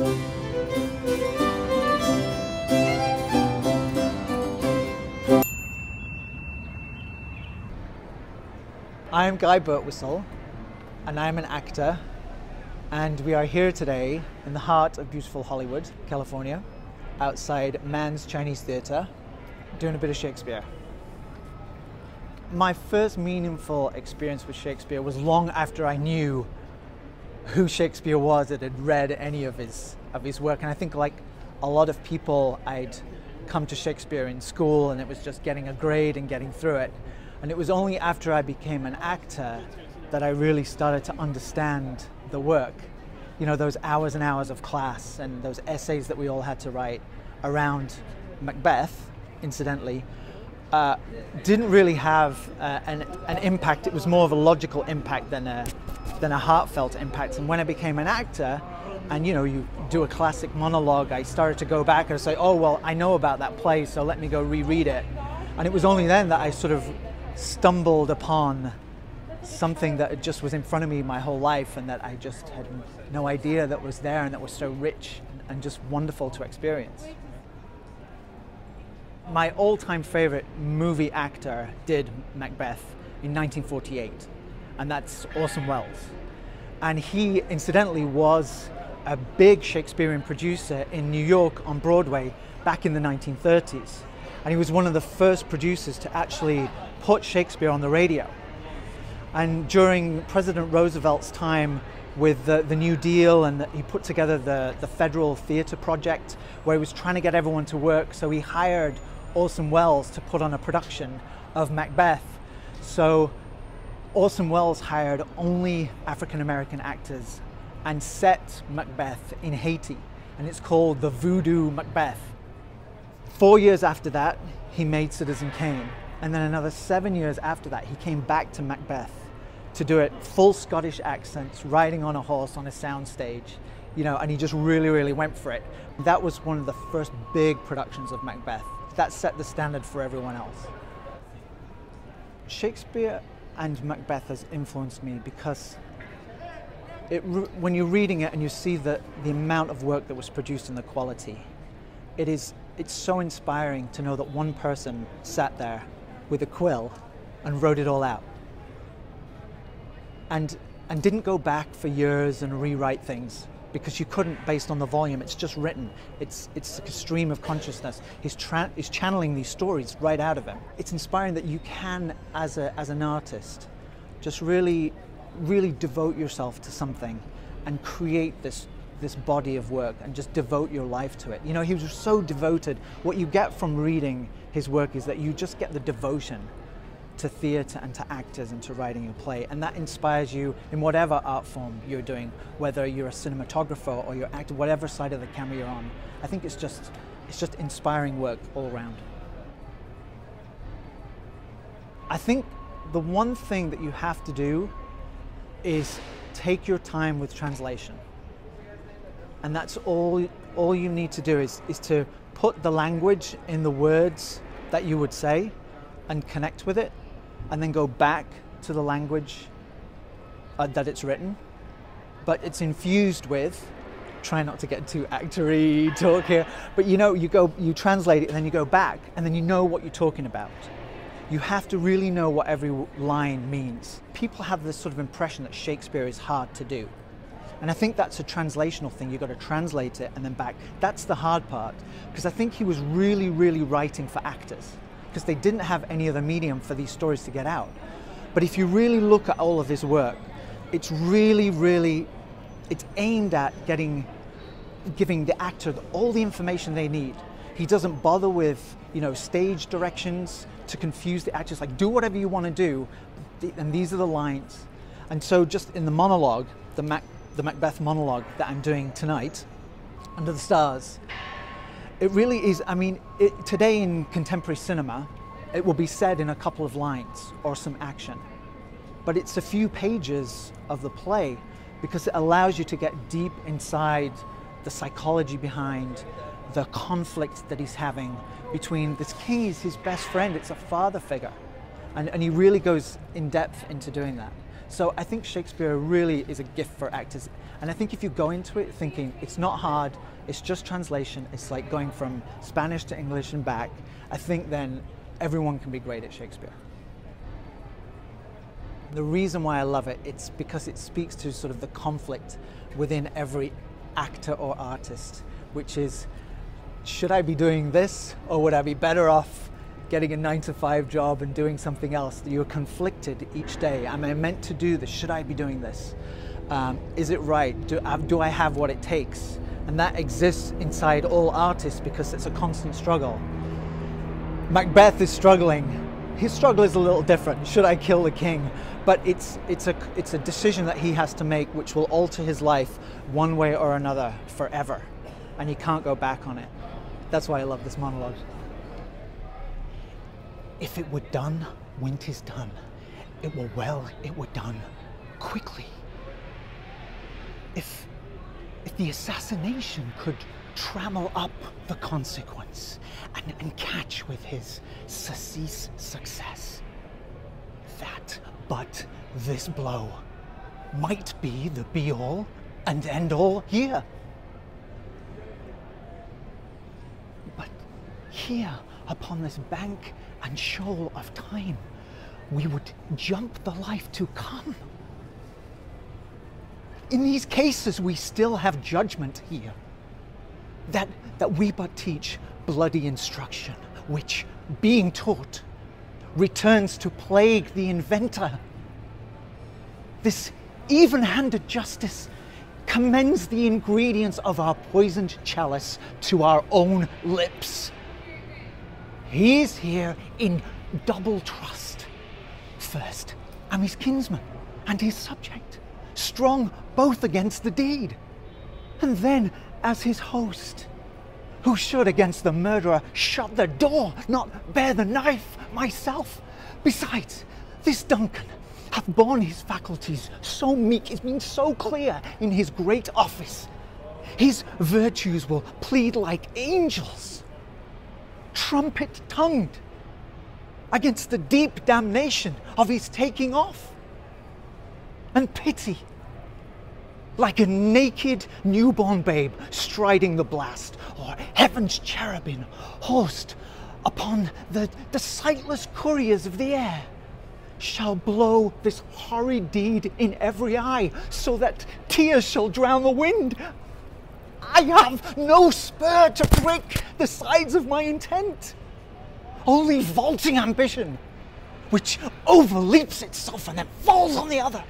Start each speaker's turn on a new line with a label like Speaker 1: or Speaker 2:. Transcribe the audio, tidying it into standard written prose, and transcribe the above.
Speaker 1: I am Guy Birtwhistle, and I am an actor, and we are here today in the heart of beautiful Hollywood, California, outside Mann's Chinese Theatre, doing a bit of Shakespeare. My first meaningful experience with Shakespeare was long after I knew who Shakespeare was and had read any of his work, and I think, like a lot of people, I'd come to Shakespeare in school and it was just getting a grade and getting through it. And it was only after I became an actor that I really started to understand the work. You know, those hours and hours of class and those essays that we all had to write around Macbeth, incidentally, didn't really have an impact. It was more of a logical impact than a heartfelt impact. And when I became an actor, and you know, you do a classic monologue, I started to go back and say, oh, well, I know about that play, so let me go reread it. And it was only then that I sort of stumbled upon something that just was in front of me my whole life and that I just had no idea that was there and that was so rich and just wonderful to experience. My all-time favorite movie actor did Macbeth in 1948, and that's Orson Welles. And he, incidentally, was a big Shakespearean producer in New York on Broadway back in the 1930s. And he was one of the first producers to actually put Shakespeare on the radio. And during President Roosevelt's time with the New Deal, and he put together the Federal Theatre Project, where he was trying to get everyone to work, so he hired Orson Welles to put on a production of Macbeth. So Orson Welles hired only African-American actors and set Macbeth in Haiti, and it's called the Voodoo Macbeth. 4 years after that, he made Citizen Kane. And then another 7 years after that, he came back to Macbeth to do it full Scottish accents, riding on a horse on a soundstage, you know, and he just really, really went for it. That was one of the first big productions of Macbeth. That set the standard for everyone else. Shakespeare and Macbeth has influenced me because when you're reading it and you see the amount of work that was produced and the quality, it's so inspiring to know that one person sat there with a quill and wrote it all out. And didn't go back for years and rewrite things, because you couldn't based on the volume. It's just written. It's like a stream of consciousness. He's channeling these stories right out of him. It's inspiring that you can, as an artist, just really, really devote yourself to something and create this body of work and just devote your life to it. You know, he was so devoted. What you get from reading his work is that you just get the devotion to theatre and to actors and to writing a play, and that inspires you in whatever art form you're doing, whether you're a cinematographer or you're actor, whatever side of the camera you're on. I think it's just inspiring work all around. I think the one thing that you have to do is take your time with translation. And that's all you need to do is to put the language in the words that you would say and connect with it, and then go back to the language that it's written. But it's infused with, try not to get too actory talk here, but you know, you translate it and then you go back and then you know what you're talking about. You have to really know what every line means. People have this sort of impression that Shakespeare is hard to do. And I think that's a translational thing. You've got to translate it and then back. That's the hard part, because I think he was really, really writing for actors, because they didn't have any other medium for these stories to get out. But if you really look at all of his work, it's really, really, it's aimed at giving the actor all the information they need. He doesn't bother with, you know, stage directions to confuse the actors, like, do whatever you want to do, and these are the lines. And so just in the monologue, the Macbeth monologue that I'm doing tonight, Under the Stars, it really is, I mean, today in contemporary cinema, it will be said in a couple of lines or some action. But it's a few pages of the play, because it allows you to get deep inside the psychology behind the conflict that he's having between this king. He's his best friend, it's a father figure. And he really goes in depth into doing that. So I think Shakespeare really is a gift for actors. And I think if you go into it thinking it's not hard, it's just translation, it's like going from Spanish to English and back, I think then everyone can be great at Shakespeare. The reason why I love it, it's because it speaks to sort of the conflict within every actor or artist, which is, should I be doing this, or would I be better off getting a 9-to-5 job and doing something else? You're conflicted each day. Am I meant to do this? Should I be doing this? Is it right? Do I have what it takes? And that exists inside all artists because it's a constant struggle. Macbeth is struggling. His struggle is a little different. Should I kill the king? But it's a decision that he has to make which will alter his life one way or another forever. And he can't go back on it. That's why I love this monologue. If it were done when 'tis done, it were well it were done quickly. If the assassination could trammel up the consequence and catch with his surcease success, that but this blow might be the be-all and end-all here. But here, upon this bank and shoal of time, we would jump the life to come. In these cases, we still have judgment here, that we but teach bloody instruction, which, being taught, returns to plague the inventor. This even-handed justice commends the ingredients of our poisoned chalice to our own lips. He is here in double trust. First, am his kinsman and his subject, strong both against the deed, and then as his host, who should against the murderer shut the door, not bear the knife myself. Besides, this Duncan hath borne his faculties so meek, is been so clear in his great office. His virtues will plead like angels, trumpet-tongued, against the deep damnation of his taking off. And pity, like a naked newborn babe striding the blast, or heaven's cherubim host upon the sightless couriers of the air, shall blow this horrid deed in every eye, so that tears shall drown the wind. I have no spur to break the sides of my intent, only vaulting ambition, which overleaps itself and then falls on the other.